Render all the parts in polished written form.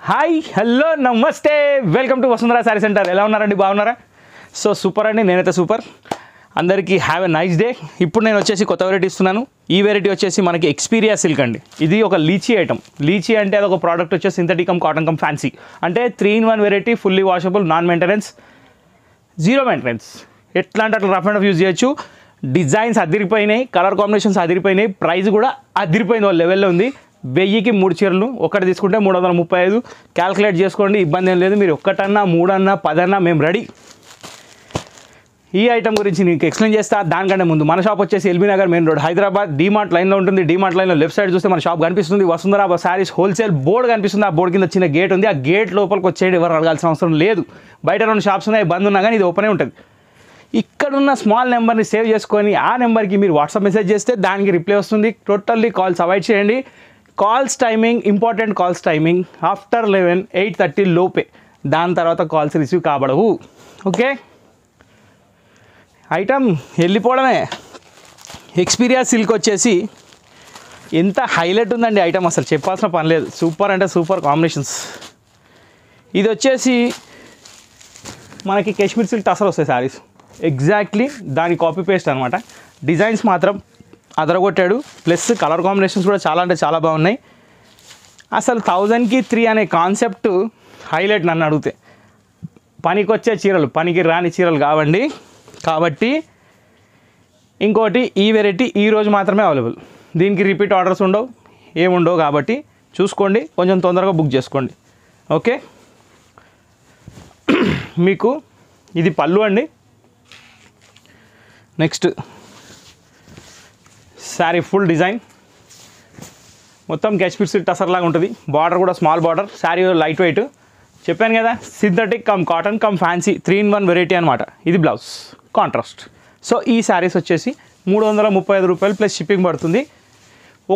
Hi hello నమస్తే welcome to Vasundhara sari centre. ఎలా ఉన్నారండి? బాగున్నారా? సో సూపర్ అండి, నేనైతే సూపర్. అందరికీ హ్యావ్ ఎ నైస్ డే. ఇప్పుడు నేను వచ్చేసి కొత్త వెరైటీ ఇస్తున్నాను. ఈ వెరైటీ వచ్చేసి మనకి ఎక్స్పీరియా సిల్క్ అండి. ఇది ఒక లీచీ ఐటమ్. లీచీ అంటే అది ఒక ప్రోడక్ట్ వచ్చేసి synthetic come cotton come fancy, అంటే 3-in-1 variety, fully washable, non maintenance, zero maintenance. ఎట్లా అంటే అట్లా రఫ్ అండ్ రఫ్ యూజ్ చేయొచ్చు. డిజైన్స్ అదిరిపోయినాయి, కలర్ కాంబినేషన్స్ అదిరిపోయినాయి, ప్రైస్ కూడా అదిరిపోయింది, వాళ్ళ లెవెల్లో ఉంది. 1000కి 3 చీరలు, ఒకటి తీసుకుంటే 335. క్యాల్కులేట్ చేసుకోండి, ఇబ్బంది ఏం లేదు. మీరు ఒక్కటన్నా 3 అన్నా 10 అన్నా మేము రెడీ. ఈ ఐటమ్ గురించి నీకు ఎక్స్ప్లెయిన్ చేస్తా. దానికంటే ముందు మన షాప్ వచ్చేసి LB Nagar main road, Hyderabad, DMart లైన్లో ఉంటుంది. డీమార్ట్ లైన్లో లెఫ్ట్ సైడ్ చూస్తే మన షాప్ కనిపిస్తుంది. వసుంధరా శారీస్ హోల్సేల్ బోర్డు కనిపిస్తుంది. ఆ బోర్డు కింద చిన్న గేట్ ఉంది. ఆ గేట్ లోపలికి వచ్చేది ఎవరు అడగాల్సిన అవసరం లేదు. బయట 2 షాప్స్ ఉన్నాయి, బంద్ ఉన్నా కానీ ఇది ఓపెనే ఉంటుంది. ఇక్కడున్న స్మాల్ నెంబర్ని సేవ్ చేసుకొని ఆ నెంబర్కి మీరు వాట్సాప్ మెసేజ్ చేస్తే దానికి రిప్లై వస్తుంది. టోటల్లీ కాల్స్ అవాయిడ్ చేయండి. Calls timing important. Calls timing after 11, 8:30 లోపే. దాని తర్వాత కాల్స్ రిసీవ్ కాబడవు. ఓకే, ఐటమ్ వెళ్ళిపోవడమే. ఎక్స్పీరియా సిల్క్ వచ్చేసి ఎంత హైలైట్ ఉందండి ఐటమ్, అసలు చెప్పాల్సిన పని లేదు. సూపర్ అంటే సూపర్ కాంబినేషన్స్. ఇది వచ్చేసి మనకి కాశ్మీర్ సిల్క్ టసర్ వస్తాయి శారీస్, ఎగ్జాక్ట్లీ దాని కాపీ పేస్ట్ అనమాట. డిజైన్స్ మాత్రం అదరగొట్టాడు, ప్లస్ కలర్ కాంబినేషన్స్ కూడా చాలా అంటే చాలా బాగున్నాయి. అసలు 1000కి 3 అనే కాన్సెప్ట్ హైలైట్ నన్ను అడిగితే. పనికొచ్చే చీరలు, పనికి రాని చీరలు కావండి. కాబట్టి ఇంకోటి, ఈ వెరైటీ ఈరోజు మాత్రమే అవైలబుల్. దీనికి రిపీట్ ఆర్డర్స్ ఉండవు, ఏముండవు. కాబట్టి చూసుకోండి, కొంచెం తొందరగా బుక్ చేసుకోండి. ఓకే, మీకు ఇది పళ్ళు అండి. నెక్స్ట్ శారీ ఫుల్ డిజైన్ మొత్తం కాశ్మీర్ సిల్క్ టసర్ లాగా ఉంటుంది. బార్డర్ కూడా small border. Sari light weight. చెప్పాను కదా, synthetic come cotton come fancy 3-in-1 variety అనమాట. ఇది బ్లౌజ్ కాంట్రాస్ట్. సో ఈ శారీస్ వచ్చేసి 335 రూపాయలు ప్లస్ షిప్పింగ్ పడుతుంది.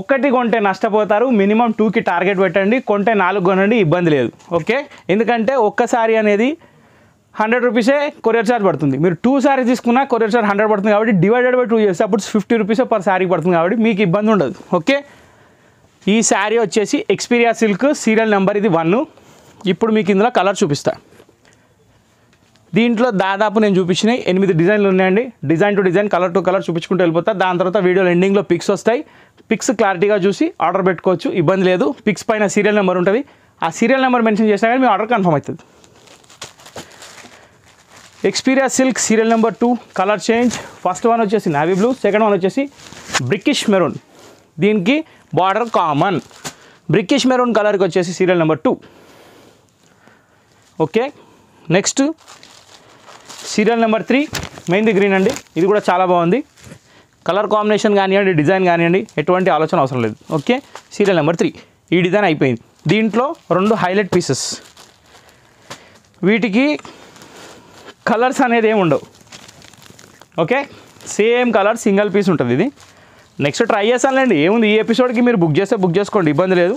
ఒక్కటి కొంటే నష్టపోతారు. మినిమం 2కి టార్గెట్ పెట్టండి. కొంటే 4 కొనండి, ఇబ్బంది లేదు. ఓకే, ఎందుకంటే ఒక్క శారీ అనేది 100 రూపీసే కొరియర్ ఛార్జ్ పడుతుంది. మీరు 2 శారీస్ తీసుకున్నా కొరియర్ ఛార్జ్ 100 పడుతుంది. కాబట్టి డివైడెడ్ బై 2 చేస్తే అప్పుడు 50 రూపీసే పర్ శారీ పడుతుంది. కాబట్టి మీకు ఇబ్బంది ఉండదు. ఓకే, ఈ శారీ వచ్చేసి ఎక్స్పీరియా సిల్క్, సీరియల్ నెంబర్ ఇది 1. ఇప్పుడు మీకు ఇందులో కలర్ చూపిస్తా. దీంట్లో దాదాపు నేను చూపించిన 8 డిజైన్లు ఉన్నాయండి. Design to design, colour to colour చూపించుకుంటూ వెళ్ళిపోతా. దాని తర్వాత వీడియోలో ఎండింగ్లో పిక్స్ వస్తాయి. పిక్స్ క్లారిటీగా చూసి ఆర్డర్ పెట్టుకోవచ్చు, ఇబ్బంది లేదు. పిక్స్ పైన సీరియల్ నెంబర్ ఉంటుంది. ఆ సీరియల్ నెంబర్ మెన్షన్ చేసినా కానీ మీ ఆర్డర్ కన్ఫర్మ్ అవుతుంది. Xperia silk serial number 2, colour change. First one వచ్చేసి నావీ బ్లూ, సెకండ్ వన్ వచ్చేసి బ్రికిష్ మెరూన్. దీనికి బార్డర్ కామన్. బ్రికిష్ మెరూన్ కలర్కి వచ్చేసి serial number 2. Okay, next serial number 3 మెయిన్ది గ్రీన్ అండి. ఇది కూడా చాలా బాగుంది. కలర్ కాంబినేషన్ కానివ్వండి, డిజైన్ కానివ్వండి, ఎటువంటి ఆలోచన అవసరం లేదు. ఓకే, సీరియల్ నెంబర్ 3 ఈ డిజైన్ అయిపోయింది. దీంట్లో 2 హైలైట్ పీసెస్. వీటికి కలర్స్ అనేది ఏమి ఉండవు. Okay, same colour single piece ఉంటుంది. ఇది నెక్స్ట్ ట్రై చేస్తానులేండి, ఏముంది. ఈ ఎపిసోడ్కి మీరు బుక్ చేస్తే బుక్ చేసుకోండి, ఇబ్బంది లేదు.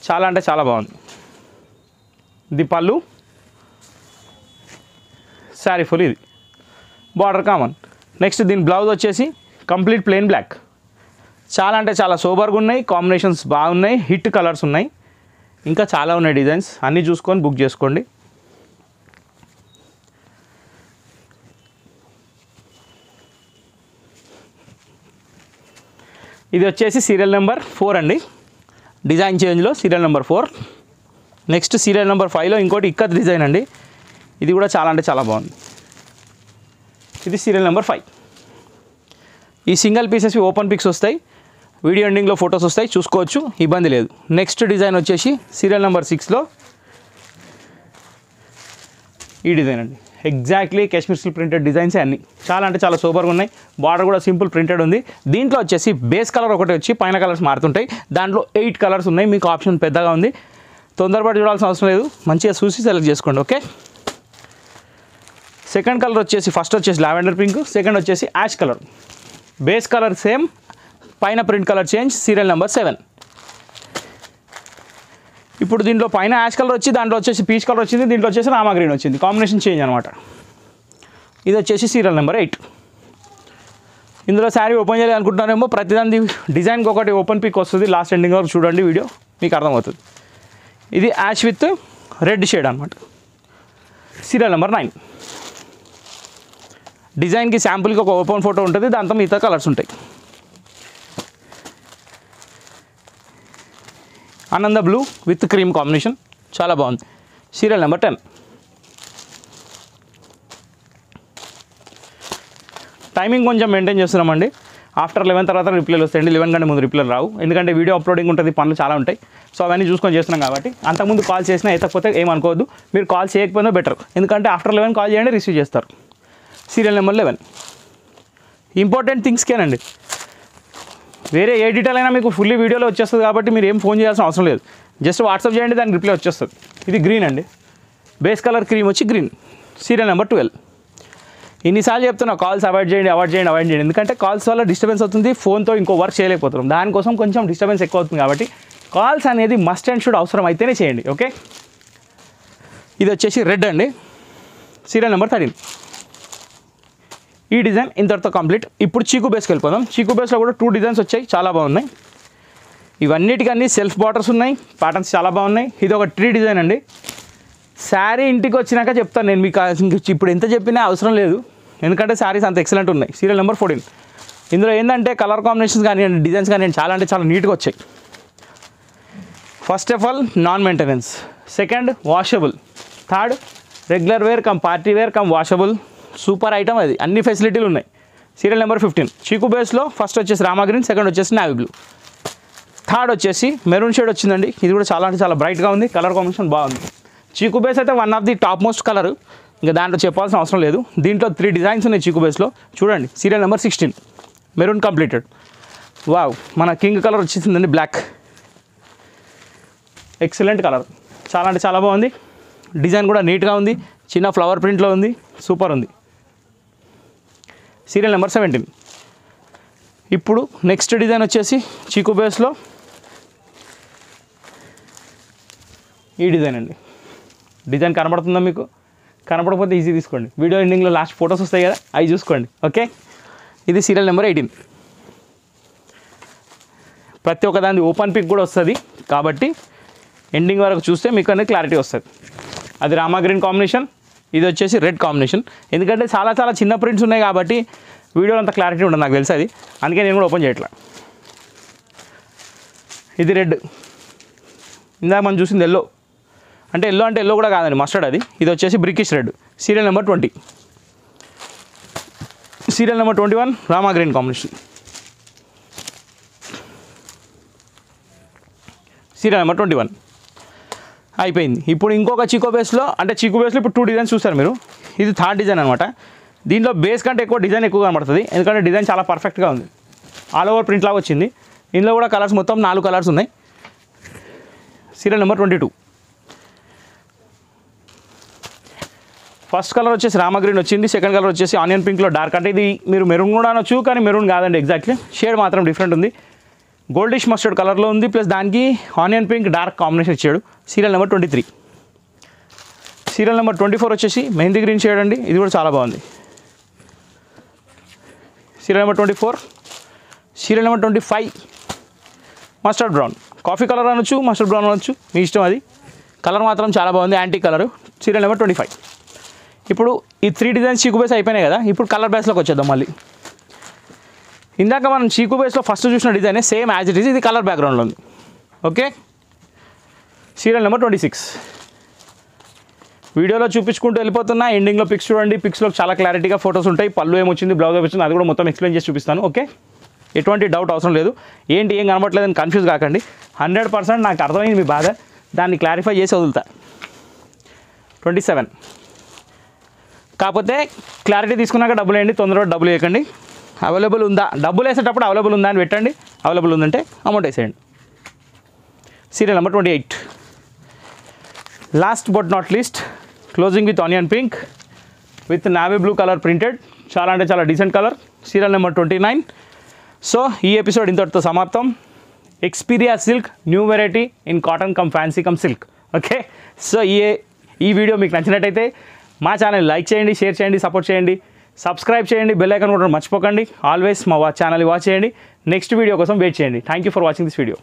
చాలా అంటే చాలా బాగుంది. ఇది పళ్ళు, శారీ ఫుల్. ఇది బార్డర్ కామన్. నెక్స్ట్ దీని బ్లౌజ్ వచ్చేసి కంప్లీట్ ప్లెయిన్ బ్లాక్. చాలా అంటే చాలా సూపర్గా ఉన్నాయి. కాంబినేషన్స్ బాగున్నాయి, హిట్ కలర్స్ ఉన్నాయి. ఇంకా చాలా ఉన్నాయి డిజైన్స్. అన్నీ చూసుకొని బుక్ చేసుకోండి. ఇది వచ్చేసి సీరియల్ నెంబర్ 4 అండి. డిజైన్ చేంజ్లో serial number 4. Next serial number 5లో ఇంకోటి ఇక్కత్ డిజైన్ అండి. ఇది కూడా చాలా అంటే చాలా బాగుంది. ఇది సీరియల్ నెంబర్ 5. ఈ సింగిల్ పీసెస్ ఓపెన్ పిక్స్ వస్తాయి. వీడియో ఎండింగ్లో ఫొటోస్ వస్తాయి, చూసుకోవచ్చు, ఇబ్బంది లేదు. నెక్స్ట్ డిజైన్ వచ్చేసి సీరియల్ నెంబర్ 6లో ఈ డిజైన్ అండి. Exactly Kashmir silk printed designs అన్నీ చాలా అంటే చాలా సూపర్గా ఉన్నాయి. బార్డర్ కూడా సింపుల్ ప్రింటెడ్ ఉంది. దీంట్లో వచ్చేసి బేస్ కలర్ ఒకటి వచ్చి పైన కలర్స్ మారుతుంటాయి. దాంట్లో 8 కలర్స్ ఉన్నాయి. మీకు ఆప్షన్ పెద్దగా ఉంది, తొందరపడి చూడాల్సిన అవసరం లేదు. మంచిగా చూసి సెలెక్ట్ చేసుకోండి. ఓకే, సెకండ్ కలర్ వచ్చేసి ఫస్ట్ వచ్చేసి లావెండర్ పింక్, సెకండ్ వచ్చేసి ash colour. Base colour same, పైన print colour change. Serial number 7. ఇప్పుడు దీంట్లో పైన యాష్ కలర్ వచ్చి దాంట్లో వచ్చేసి పీచ్ కలర్ వచ్చింది. దీంట్లో వచ్చేసి రామా గ్రీన్ వచ్చింది. కాంబినేషన్ చేంజ్ అనమాట. ఇది వచ్చేసి సీరియల్ నెంబర్ 8. ఇందులో శారీ ఓపెన్ చేయాలి అనుకుంటున్నారేమో, ప్రతిదాని డిజైన్కి ఒకటి ఓపెన్ పిక్ వస్తుంది. లాస్ట్ ఎండింగ్ వరకు చూడండి వీడియో, మీకు అర్థమవుతుంది. ఇది యాష్ విత్ రెడ్ షేడ్ అనమాట. Serial number 9. డిజైన్కి శాంపుల్కి ఒక ఓపెన్ ఫోటో ఉంటుంది, దాంతో మిగతా కలర్స్ ఉంటాయి. ఆనంద బ్లూ విత్ క్రీమ్ కాంబినేషన్ చాలా బాగుంది. Serial number 10. టైమింగ్ కొంచెం మెయింటైన్ చేస్తున్నామండి. ఆఫ్టర్ 11 తర్వాత రిప్లైలు వస్తాయండి. 11 కంటే ముందు రిప్లైలు రావు, ఎందుకంటే వీడియో అప్లోడింగ్ ఉంటుంది, పనులు చాలా ఉంటాయి. సో అవన్నీ చూసుకొని చేస్తున్నాం కాబట్టి అంతకుముందు కాల్ చేసినా ఎత్తకపోతే ఏమనుకోవద్దు. మీరు కాల్ చేయకపోయినా బెటర్, ఎందుకంటే ఆఫ్టర్ 11 కాల్ చేయండి, రిసీవ్ చేస్తారు. Serial number 11. ఇంపార్టెంట్ థింగ్స్కేనండి, వేరే ఏ డీటెయిల్ అయినా మీకు ఫుల్లీ వీడియోలో వచ్చేస్తుంది కాబట్టి మీరు ఏం ఫోన్ చేయాల్సిన అవసరం లేదు. జస్ట్ వాట్సాప్ చేయండి, దానికి రిప్లై వచ్చేస్తుంది. ఇది గ్రీన్ అండి, బేస్ కలర్ క్రీమ్ వచ్చి గ్రీన్. Serial number 12. ఇన్నిసార్లు చెప్తున్నా కాల్స్ అవాయిడ్ చేయండి, ఎందుకంటే కాల్స్ వల్ల డిస్టర్బెన్స్ అవుతుంది, ఫోన్తో ఇంకో వర్క్ చేయలేకపోతున్నాం, దానికోసం కొంచెం డిస్టర్బెన్స్ ఎక్కువ అవుతుంది. కాబట్టి కాల్స్ అనేది మస్ట్ అండ్ షుడ్ అవసరం అయితేనే చేయండి. ఓకే, ఇది వచ్చేసి రెడ్ అండి. Serial number 13. ఈ డిజైన్ ఇంతటితో కంప్లీట్. ఇప్పుడు చీకు బేస్కి వెళ్ళిపోదాం. చీకు బేస్లో కూడా 2 డిజైన్స్ వచ్చాయి, చాలా బాగున్నాయి. ఇవన్నిటికన్నీ సెల్ఫ్ బార్డర్స్ ఉన్నాయి, ప్యాటర్న్స్ చాలా బాగున్నాయి. ఇది ఒక ట్రీ డిజైన్ అండి. శారీ ఇంటికి వచ్చినాక చెప్తాను నేను మీకు, ఇప్పుడు ఎంత చెప్పినా అవసరం లేదు, ఎందుకంటే శారీస్ అంత ఎక్సలెంట్ ఉన్నాయి. Serial number 14. ఇందులో ఏంటంటే కలర్ కాంబినేషన్స్ కానీ డిజైన్స్ కానీ చాలా అంటే చాలా నీట్గా వచ్చాయి. First of all non maintenance, second washable, third regular wear cum party wear cum washable. Super item అది, అన్ని ఫెసిలిటీలు ఉన్నాయి. Serial number 15. చీకు బేస్లో ఫస్ట్ వచ్చేసి రామా గ్రీన్, సెకండ్ వచ్చేసి నావీ బ్లూ, థర్డ్ వచ్చేసి మెరూన్ షేడ్ వచ్చిందండి. ఇది కూడా చాలా అంటే చాలా బ్రైట్గా ఉంది, కలర్ కాంబినేషన్ బాగుంది. చీకు బేస్ అయితే one of the top most colour, ఇంకా దాంట్లో చెప్పాల్సిన అవసరం లేదు. దీంట్లో 3 డిజైన్స్ ఉన్నాయి చీకు బేస్లో, చూడండి. Serial number 16. Maroon completed. Wow, మన కింగ్ కలర్ వచ్చేసిందండి, బ్లాక్. ఎక్సలెంట్ కలర్, చాలా అంటే చాలా బాగుంది. డిజైన్ కూడా నీట్గా ఉంది, చిన్న ఫ్లవర్ ప్రింట్లో ఉంది, సూపర్ ఉంది. Serial number 17. ఇప్పుడు నెక్స్ట్ డిజైన్ వచ్చేసి చీకు బేస్లో ఈ డిజైన్ అండి. డిజైన్ కనబడుతుందా మీకు? కనపడకపోతే ఈజీ తీసుకోండి, వీడియో ఎండింగ్లో లాస్ట్ ఫొటోస్ వస్తాయి కదా, అవి చూసుకోండి. ఓకే, ఇది సీరియల్ నెంబర్ 18. ప్రతి ఒక్క దాని ఓపెన్ పిక్ కూడా వస్తుంది, కాబట్టి ఎండింగ్ వరకు చూస్తే మీకు అనేది క్లారిటీ వస్తుంది. అది రామా గ్రీన్ కాంబినేషన్, ఇది వచ్చేసి రెడ్ కాంబినేషన్. ఎందుకంటే చాలా చాలా చిన్న ప్రింట్స్ ఉన్నాయి కాబట్టి వీడియోలో అంత క్లారిటీ ఉండదు, నాకు తెలుసు అది, అందుకే నేను కూడా ఓపెన్ చేయట్లా. ఇది రెడ్, ఇందాక మనం చూసింది ఎల్లో, అంటే ఎల్లో కూడా కాదండి, మస్టర్డ్ అది. ఇది వచ్చేసి brickish red. Serial number 20. Serial number 21 Rama green combination. Serial number 21 అయిపోయింది. ఇప్పుడు ఇంకొక చీకో బేస్లో, అంటే చీకో బేస్లో ఇప్పుడు 2 డిజైన్స్ చూస్తారు మీరు. ఇది థర్డ్ డిజైన్ అనమాట. దీంట్లో బేస్ కంటే ఎక్కువ డిజైన్ ఎక్కువ కనబడుతుంది, ఎందుకంటే డిజైన్ చాలా పర్ఫెక్ట్గా ఉంది, ఆల్ ఓవర్ ప్రింట్ లాగా వచ్చింది. ఇందులో కూడా కలర్స్ మొత్తం 4 కలర్స్ ఉన్నాయి. Serial number 22. ఫస్ట్ కలర్ వచ్చేసి రామా గ్రీన్ వచ్చింది, సెకండ్ కలర్ వచ్చేసి ఆనియన్ పింక్లో డార్క్, అంటే ఇది మీరు మెరూన్ కూడా అనొచ్చు, కానీ మెరూన్ కాదండి, ఎగ్జాక్ట్లీ షేడ్ మాత్రం డిఫరెంట్ ఉంది. గోల్డిష్ మస్టర్డ్ కలర్లో ఉంది, ప్లస్ దానికి ఆనియన్ పింక్ డార్క్ కాంబినేషన్ ఇచ్చాడు. Serial number 23. సీరియల్ నెంబర్ 24 వచ్చేసి మెహందీ గ్రీన్ షేడ్ అండి, ఇది కూడా చాలా బాగుంది. Serial number 24. Serial number 25 mustard brown, coffee colour అనొచ్చు, మస్టర్డ్ బ్రౌన్ అనొచ్చు, మీ ఇష్టం అది. కలర్ మాత్రం చాలా బాగుంది, యాంటీ కలర్. Serial number 25. ఇప్పుడు ఈ 3 డిజైన్స్ చీకు బేస్ అయిపోయినాయి కదా, ఇప్పుడు కలర్ బేస్లోకి వచ్చేద్దాం మళ్ళీ. ఇందాక మనం చీకు బేస్లో ఫస్ట్ చూసిన design same as it is, ఇది కలర్ బ్యాక్గ్రౌండ్లో ఉంది. Okay, serial number 26. వీడియోలో చూపించుకుంటూ వెళ్ళిపోతున్నా, ఎండింగ్లో పిక్స్ చూడండి. పిక్స్లో చాలా క్లారిటీగా ఫొటోస్ ఉంటాయి, పళ్ళు ఏమొచ్చింది, బ్లౌజ్ ఏమొచ్చింది, అది కూడా మొత్తం ఎక్స్ప్లెయిన్ చేసి చూపిస్తాను. ఓకే, ఎటువంటి డౌట్ అవసరం లేదు. ఏంటి ఏం కనబడలేదని కన్ఫ్యూజ్ కాకండి. 100% నాకు అర్థమైంది మీ బాధ, దాన్ని క్లారిఫై చేసి వదులుతా. 27. కాకపోతే క్లారిటీ తీసుకున్నాక డబ్బులు వేయండి, తొందరగా డబ్బులు వేయకండి. అవైలబుల్ ఉందా, డబ్బులు వేసేటప్పుడు అవైలబుల్ ఉందా అని పెట్టండి, అవైలబుల్ ఉందంటే అమౌంట్ వేసేయండి. Serial number 28. Last but not least, closing with onion pink with navy blue colour printed, చాలా అంటే చాలా decent colour. Serial number 29. So ఈ ఎపిసోడ్ ఇంతటితో సమాప్తం. Xperia silk, new variety in cotton come fancy come silk. Okay, so ఈ video మీకు నచ్చినట్టయితే మా ఛానల్ లైక్ చేయండి, షేర్ చేయండి, సపోర్ట్ చేయండి, సబ్స్క్రైబ్ చేయండి, బెల్ ఐకాన్ కూడా మర్చిపోకండి. ఆల్వేస్ మా ఛానల్ వాచ్ చేయండి. నెక్స్ట్ వీడియో కోసం వెయిట్ చేయండి. Thank you for watching this video.